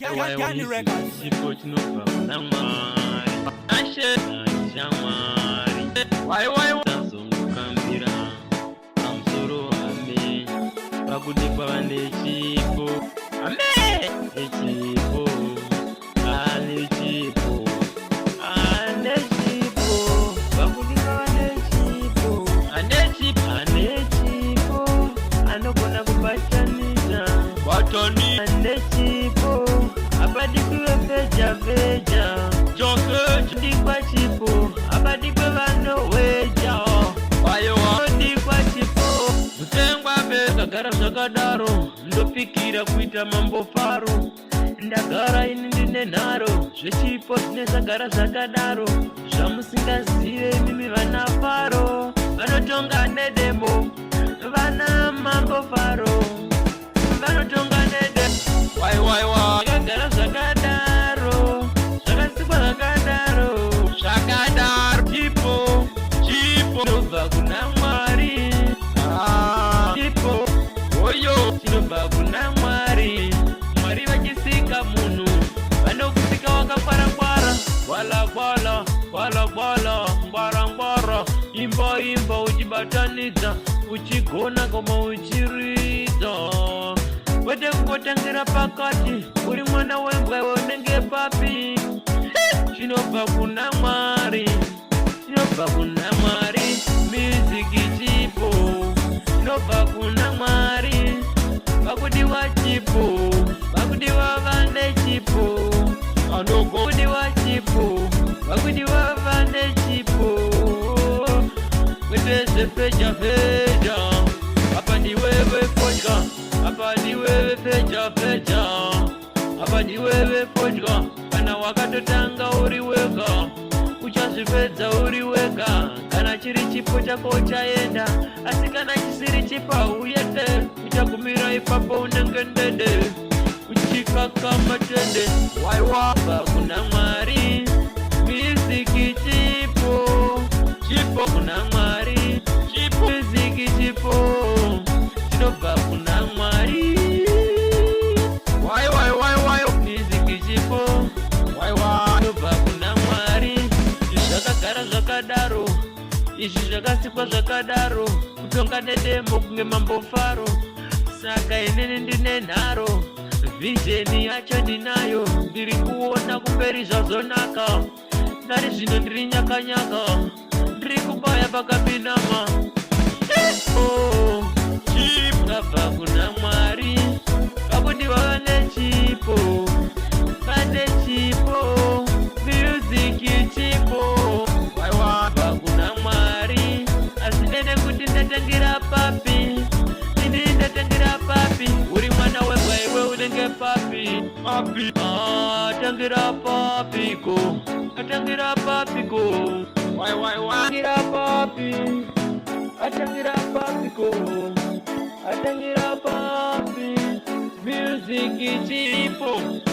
Gani Records. Veja Joke Dikwa chipo Abadikwe vano weja Wayo Dikwa chipo Mutengwa beka gara zakadaro Ndopikira kuita mambo faro Ndagara ini ndine naro Zvechipo zinesa gara zakadaro Zvamusingazive mimi vana faro Vanotonga nedemo Vana mambo faro Vanotonga nedemo Wai Gara zakadaro Shakadar Chipo Chinova kuna Mwari Chipo Oyo Chinova kuna Mwari Mwari vachisika munu vanokusika wakakwara Ngwara Imba uchibatanidza uchigona koma uchiridza Wete kungotangira pakati uri mwana wembwa unenge papi Chinobva kuna Mwari Music chipo Chinobva kuna Mwari Vakudiwa chipo Vakudiwa vane chipo Vakudiwa chipo Vakudiwa vane chipo Kweteze feja Apa ndiwewe fodga Apa ndiwewe feja Apa ndiwewe fodga Kana wakatotanga uriweka Uchazipedza uriweka Kana chiri chipo chako chaenda Asi kana chisiri chipa uyete Uchagumira ipapo unenge ndede Uchikaka matende Waiwaba kuna Mwari Music chipo kuna Mwari Music chipo Chinobva kuna Mwari Wai Music chipo Chinobva kuna Mwari Zvakagara zvakadaro Izvi zvakasikwa zvakadaro Kutonga nedemo kunge mambo faro Saka inini ndine nharo Vision yacho ndinayo Ndiri kuona kumberi zvazonaka Nari zvino ndiri nyakanyaka Ndiri kubaya pakapinama Chibva kuna Mwari Vakudiwa vane chipo Music chipo Waiwaba kuna Mwari Asi nene kuti ndatangira papi Ini ndatangira papi Uri mwana wembwa iwe unenge papi Tangira papiko Atangira papiko Tangira papi Atangira papiko Atangira papi Music chipo